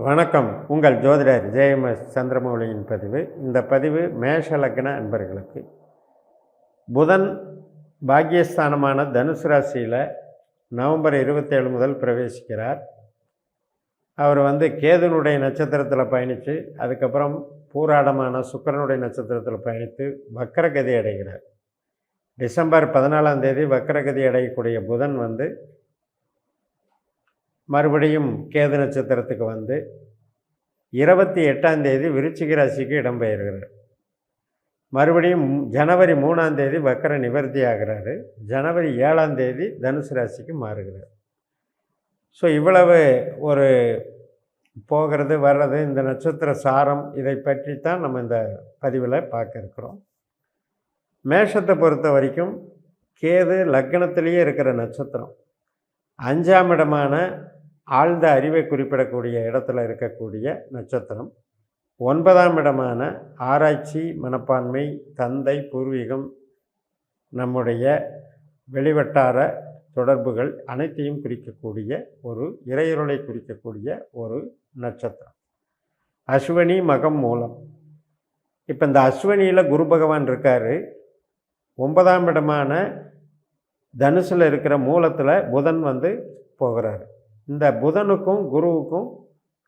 வணக்கம். உங்கள் ஜோதிடர் ஜேஎம்எஸ் சந்திரமௌலியின் பதிவு. இந்த பதிவு மேஷ லக்ன அன்பர்களுக்கு. புதன் பாக்கியஸ்தானமான தனுசு ராசியில் நவம்பர் 27 முதல் பிரவேசிக்கிறார். அவர் கேதுனுடைய நட்சத்திரத்தில் பயணித்து அதுக்கப்புறம் பூராடமான சுக்கிரனுடைய நட்சத்திரத்தில் பயணித்து வக்கரகதி அடைகிறார். டிசம்பர் 14ஆம் தேதி வக்கரகதி அடையக்கூடிய புதன் மறுபடியும் கேது நட்சத்திரத்துக்கு 28ஆம் தேதி விருச்சிக ராசிக்கு இடம்பெயர்கிறார். மறுபடியும் ஜனவரி 3ஆம் தேதி வக்கர நிவர்த்தி ஆகிறாரு. ஜனவரி 7ஆம் தேதி தனுசு ராசிக்கு மாறுகிறார். ஸோ இவ்வளவு ஒரு போகிறது வர்றது இந்த நட்சத்திர சாரம் இதை பற்றி தான் நம்ம இந்த பதிவில் பார்க்க இருக்கிறோம். மேஷத்தை பொறுத்த வரைக்கும் கேது லக்னத்திலேயே இருக்கிற நட்சத்திரம் 5ஆம் இடமான ஆழ்ந்த அறிவை குறிப்பிடக்கூடிய இடத்துல இருக்கக்கூடிய நட்சத்திரம். 9ஆம் இடமான ஆராய்ச்சி, மனப்பான்மை, தந்தை, பூர்வீகம், நம்முடைய வெளிவட்டார தொடர்புகள் அனைத்தையும் குறிக்கக்கூடிய ஒரு இறையருளை குறிக்கக்கூடிய ஒரு நட்சத்திரம். அஸ்வினி, மகம், மூலம். இப்போ இந்த அஸ்வினியில் குரு பகவான் இருக்கார். 9ஆம் இடமான தனுசில் இருக்கிற மூலத்தில் புதன் போகிறாரு. இந்த புதனுக்கும் குருவுக்கும்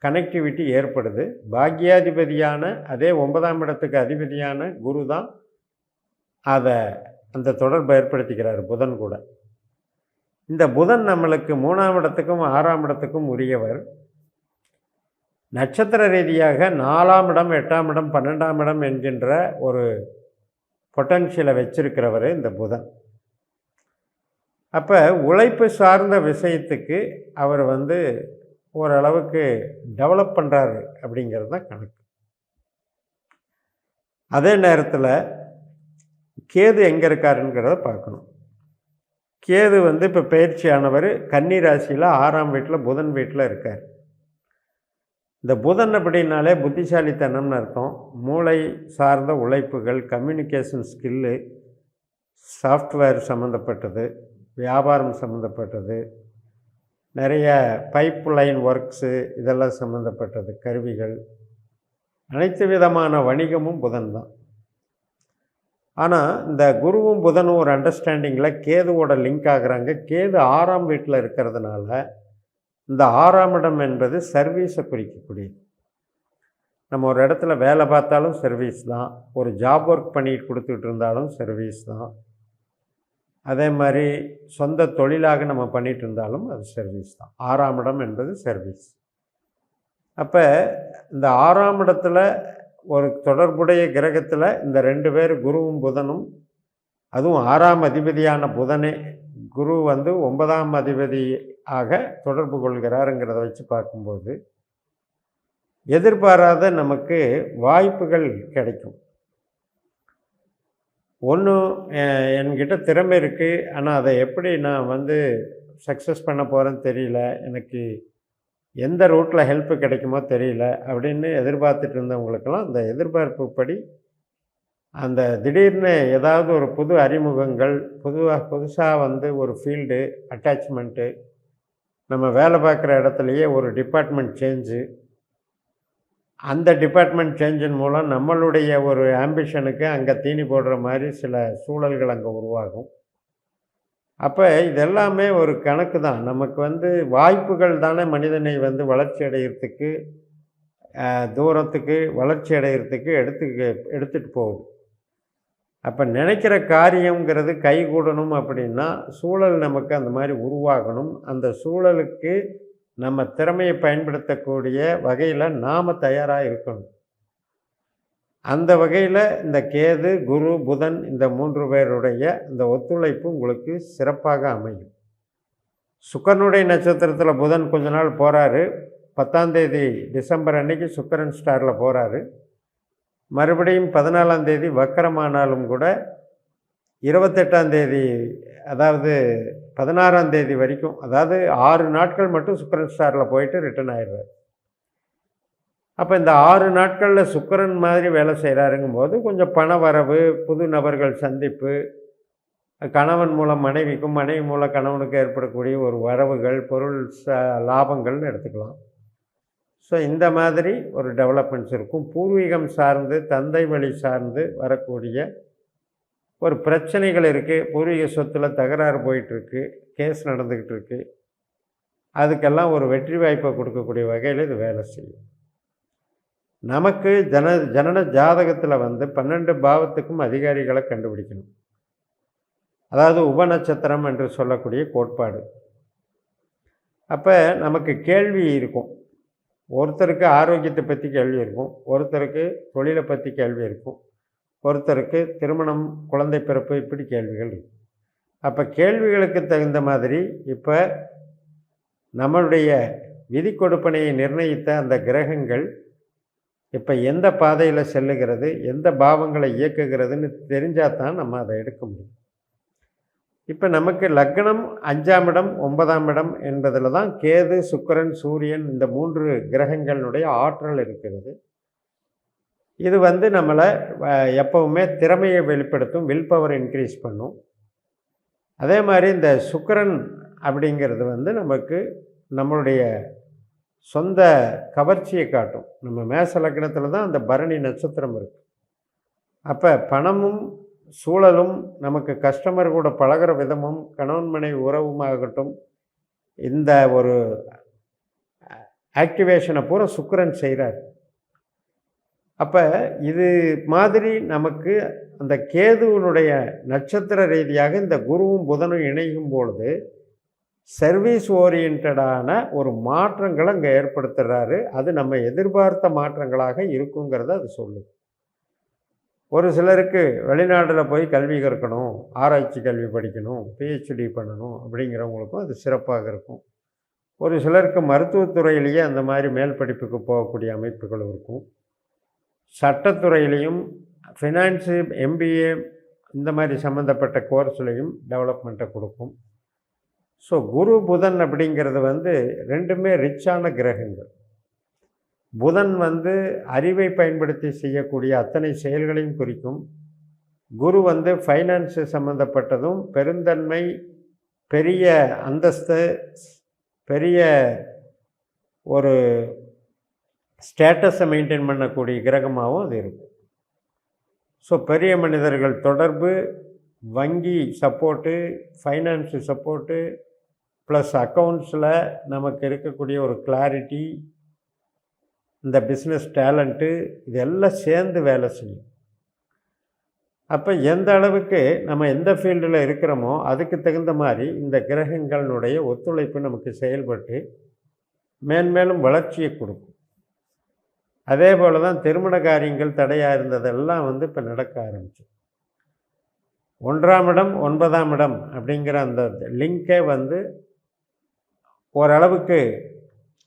கனெக்டிவிட்டி ஏற்படுது. பாக்யாதிபதியான அதே 9ஆம் இடத்துக்கு அதிபதியான குரு தான் அந்த தொடர்பை ஏற்படுத்திக்கிறார் புதன் கூட. இந்த புதன் நம்மளுக்கு 3ஆம் இடத்துக்கும் 6ஆம் இடத்துக்கும் உரியவர். நட்சத்திர ரீதியாக 4ஆம் இடம், 8ஆம் இடம், 12ஆம் இடம் என்கின்ற ஒரு பொட்டன்ஷியலை வச்சிருக்கிறவர் இந்த புதன். அப்போ உழைப்பு சார்ந்த விஷயத்துக்கு அவர் ஓரளவுக்கு டெவலப் பண்ணுறாரு அப்படிங்கிறது தான் கணக்கு. அதே நேரத்தில் கேது எங்கே இருக்காருங்கிறத பார்க்கணும். கேது இப்போ பயிற்சியானவர் கன்னி ராசியில் 6ஆம் வீட்டில் புதன் வீட்டில் இருக்கார். இந்த புதன் அப்படின்னாலே புத்திசாலித்தனம்னு அர்த்தம். மூளை சார்ந்த உழைப்புகள், கம்யூனிகேஷன் ஸ்கில்லு, சாஃப்ட்வேர் சம்மந்தப்பட்டது, வியாபாரம் சம்மந்தப்பட்டது, நிறைய பைப் லைன் ஒர்க்ஸு, இதெல்லாம் சம்மந்தப்பட்டது, கருவிகள், அனைத்து விதமான வணிகமும் புதன் தான். ஆனால் இந்த குருவும் புதனும் ஒரு அண்டர்ஸ்டாண்டிங்கில் கேதுவோட லிங்க் ஆகுறாங்க. கேது 6ஆம் வீட்டில் இருக்கிறதுனால இந்த 6ஆம் இடம் என்பது சர்வீஸை குறிக்கக்கூடியது. நம்ம ஒரு இடத்துல வேலை பார்த்தாலும் சர்வீஸ் தான், ஒரு ஜாப் ஒர்க் பண்ணிட்டு கொடுத்துட்டு இருந்தாலும் சர்வீஸ் தான், அதே மாதிரி சொந்த தொழிலாக நம்ம பண்ணிகிட்டு இருந்தாலும் அது சர்வீஸ் தான். 6ஆம் இடம் என்பது சர்வீஸ். அப்போ இந்த 6ஆம் இடத்துல ஒரு தொடர்புடைய கிரகத்தில் இந்த 2 பேர் குருவும் புதனும், அதுவும் 6ஆம் அதிபதியான புதனே குரு 9ஆம் அதிபதியாக தொடர்பு கொள்கிறாருங்கிறத வச்சு பார்க்கும்போது எதிர்பாராத நமக்கு வாய்ப்புகள் கிடைக்கும். ஒன்றும் என்கிட்ட திறமை இருக்குது, ஆனால் அதை எப்படி நான் சக்ஸஸ் பண்ண போகிறேன்னு தெரியல, எனக்கு எந்த ரூட்டில் ஹெல்ப்பு கிடைக்குமோ தெரியல அப்படின்னு எதிர்பார்த்துட்டு இருந்தவங்களுக்கெல்லாம் அந்த எதிர்பார்ப்புப்படி அந்த திடீர்னு ஏதாவது ஒரு புது அறிமுகங்கள், புதுசாக ஒரு ஃபீல்டு அட்டாச்மெண்ட்டு, நம்ம வேலை பார்க்குற இடத்துலையே ஒரு டிபார்ட்மெண்ட் சேஞ்சு, அந்த டிபார்ட்மெண்ட் சேஞ்சின் மூலம் நம்மளுடைய ஒரு ஆம்பிஷனுக்கு அங்கே தீனி போடுற மாதிரி சில சூழல்கள் அங்கே உருவாகும். அப்போ இதெல்லாமே ஒரு கணக்கு தான். நமக்கு வாய்ப்புகள் தானே மனிதனை வளர்ச்சி அடைகிறதுக்கு, தூரத்துக்கு வளர்ச்சி அடைகிறதுக்கு எடுத்துகிட்டு போகுது. அப்போ நினைக்கிற காரியங்கிறது கைகூடணும் அப்படின்னா சூழல் நமக்கு அந்த மாதிரி உருவாகணும். அந்த சூழலுக்கு நம்ம திறமையை பயன்படுத்தக்கூடிய வகையில் நாம் தயாராக இருக்கணும். அந்த வகையில் இந்த கேது, குரு, புதன் இந்த 3 பேருடைய இந்த ஒத்துழைப்பு உங்களுக்கு சிறப்பாக அமையும். சுக்கிரனுடைய நட்சத்திரத்தில் புதன் கொஞ்ச நாள் போகிறாரு. 10ஆம் தேதி டிசம்பர் அன்னைக்கு சுக்கிரன் ஸ்டாரில் போகிறாரு. மறுபடியும் 14ஆம் தேதி வக்கரமானாலும் கூட 28ஆம் தேதி, அதாவது 16ஆம் தேதி வரைக்கும், அதாவது 6 நாட்கள் மட்டும் சுக்கிரன் ஸ்டாரில் போயிட்டு ரிட்டர்ன் ஆயிடுறாரு. அப்போ இந்த 6 நாட்களில் சுக்கிரன் மாதிரி வேலை செய்கிறாருங்கும் போது கொஞ்சம் பண வரவு, புது நபர்கள் சந்திப்பு, கணவன் மூலம் மனைவிக்கும், மனைவி மூலம் கணவனுக்கு ஏற்படக்கூடிய ஒரு வரவுகள், பொருள் லாபங்கள்னு எடுத்துக்கலாம். ஸோ இந்த மாதிரி ஒரு டெவலப்மெண்ட்ஸ் இருக்கும். பூர்வீகம் சார்ந்து, தந்தை வழி சார்ந்து வரக்கூடிய ஒரு பிரச்சனைகள் இருக்குது. பூர்வீக சொத்தில் தகராறு போயிட்டுருக்கு, கேஸ் நடந்துக்கிட்டு இருக்குது. அதுக்கெல்லாம் ஒரு வெற்றி வாய்ப்பை கொடுக்கக்கூடிய வகையில் இது வேலை செய்யும். நமக்கு ஜனன ஜாதகத்தில் 12 பாவத்துக்கும் அதிகாரிகளை கண்டுபிடிக்கணும். அதாவது உபநட்சத்திரம் என்று சொல்லக்கூடிய கோட்பாடு. அப்போ நமக்கு கேள்வி இருக்கும். ஒருத்தருக்கு ஆரோக்கியத்தை பற்றி கேள்வி இருக்கும், ஒருத்தருக்கு தொழிலை பற்றி கேள்வி இருக்கும், ஒருத்தருக்கு திருமணம், குழந்தை பிறப்பு, இப்படி கேள்விகள் இருக்கும். அப்போ கேள்விகளுக்கு தகுந்த மாதிரி இப்போ நம்மளுடைய விதி கொடுப்பனையை நிர்ணயித்த அந்த கிரகங்கள் இப்போ எந்த பாதையில் செல்லுகிறது, எந்த பாவங்களை இயக்குகிறதுன்னு தெரிஞ்சால் தான் நம்ம அதை எடுக்க முடியும். இப்போ நமக்கு லக்னம் 5ஆம் இடம் 9ஆம் இடம் என்பதில் தான் கேது, சுக்கிரன், சூரியன் இந்த 3 கிரகங்களுடைய ஆற்றல் இருக்கிறது. இது நம்மளை எப்பவுமே திறமையை வெளிப்படுத்தும், வில் பவர் இன்க்ரீஸ் பண்ணும். அதே மாதிரி இந்த சுக்கிரன் அப்படிங்கிறது நமக்கு நம்மளுடைய சொந்த கவர்ச்சியை காட்டும். நம்ம மேச லக்னத்தில் தான் அந்த பரணி நட்சத்திரம் இருக்குது. அப்போ பணமும் சூழலும், நமக்கு கஸ்டமர் கூட பழகிற விதமும், கணவன் மனைவி உறவுமாகட்டும், இந்த ஒரு ஆக்டிவேஷனை பூரா சுக்கிரன் செய்கிறார். அப்போ இது மாதிரி நமக்கு அந்த கேதுவனுடைய நட்சத்திர ரீதியாக இந்த குருவும் புதனும் இணையும் பொழுது சர்வீஸ் ஓரியன்டான ஒரு மாற்றங்களை அங்கே ஏற்படுத்துகிறாரு. அது நம்ம எதிர்பார்த்த மாற்றங்களாக இருக்குங்கிறத அது சொல்லுது. ஒரு சிலருக்கு வெளிநாட்டில் போய் கல்வி கற்கணும், ஆராய்ச்சி கல்வி படிக்கணும், பிஹெச்டி பண்ணணும் அப்படிங்கிறவங்களுக்கும் அது சிறப்பாக இருக்கும். ஒரு சிலருக்கு மருத்துவத்துறையிலேயே அந்த மாதிரி மேல் படிப்புக்கு போகக்கூடிய அமைப்புகள் இருக்கும். சட்டத்துறையிலையும், ஃபினான்ஸு, எம்பிஏ இந்த மாதிரி சம்மந்தப்பட்ட கோர்ஸ்லையும் டெவலப்மெண்ட்டை கொடுக்கும். ஸோ குரு புதன் அப்படிங்கிறது ரெண்டுமே ரிச்சான கிரகங்கள். புதன் அறிவை பயன்படுத்தி செய்யக்கூடிய அத்தனை செயல்களையும் குறிக்கும். குரு ஃபைனான்ஸு சம்மந்தப்பட்டதும், பெருந்தன்மை, பெரிய அந்தஸ்து, பெரிய ஒரு ஸ்டேட்டஸை மெயின்டைன் பண்ணக்கூடிய கிரகமாகவும் அது இருக்கும். ஸோ பெரிய மனிதர்கள் தொடர்பு, வங்கி சப்போர்ட்டு, ஃபைனான்ஸு சப்போர்ட்டு, ப்ளஸ் அக்கௌண்ட்ஸில் நமக்கு இருக்கக்கூடிய ஒரு கிளாரிட்டி, இந்த பிஸ்னஸ் டேலண்ட்டு, இதெல்லாம் சேர்ந்து வேலை செய்யும். அப்போ எந்த அளவுக்கு நம்ம எந்த ஃபீல்டில் இருக்கிறோமோ அதுக்கு தகுந்த மாதிரி இந்த கிரகங்களுடைய ஒத்துழைப்பு நமக்கு செயல்பட்டு மேன்மேலும் வளர்ச்சியை கொடுக்கும். அதே போல் தான் திருமண காரியங்கள் தடையாக இருந்ததெல்லாம் இப்போ நடக்க ஆரம்பிச்சு. 1ஆம் இடம் 9ஆம் இடம் அப்படிங்கிற அந்த லிங்கை ஓரளவுக்கு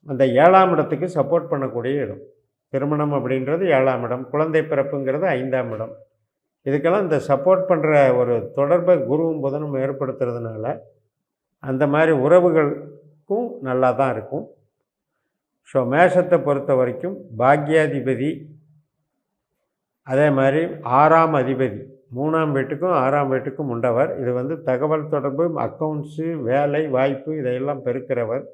அந்த 7ஆம் இடத்துக்கு சப்போர்ட் பண்ணக்கூடிய இடம். திருமணம் அப்படின்றது 7ஆம் இடம், குழந்தை பிறப்புங்கிறது 5ஆம் இடம். இதுக்கெல்லாம் இந்த சப்போர்ட் பண்ணுற ஒரு தொடர்பை குருவும் புதனும் ஏற்படுத்துறதுனால அந்த மாதிரி உறவுகளுக்கும் நல்லா தான் இருக்கும். ஸோ மேஷத்தை பொறுத்த வரைக்கும் பாக்யாதிபதி, அதே மாதிரி 6ஆம் அதிபதி, 3ஆம் வீட்டுக்கும் 6ஆம் வீட்டுக்கும் உண்டவர். இது தகவல் தொடர்பு, அக்கௌண்ட்ஸு, வேலை வாய்ப்பு இதையெல்லாம் பெருக்கிறவர்.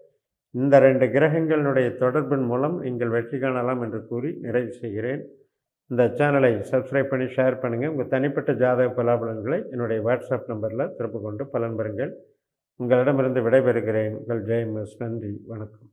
இந்த 2 கிரகங்களுடைய தொடர்பின் மூலம் நீங்கள் வெற்றி காணலாம் என்று கூறி நிறைவு செய்கிறேன். இந்த சேனலை சப்ஸ்கிரைப் பண்ணி ஷேர் பண்ணுங்கள். உங்கள் தனிப்பட்ட ஜாதக பலாபலன்களை என்னுடைய வாட்ஸ்அப் நம்பரில் திருப்பு கொண்டு பலன் பெறுங்கள். உங்களிடமிருந்து விடைபெறுகிறேன். உங்கள் ஜெயமஸ். நன்றி, வணக்கம்.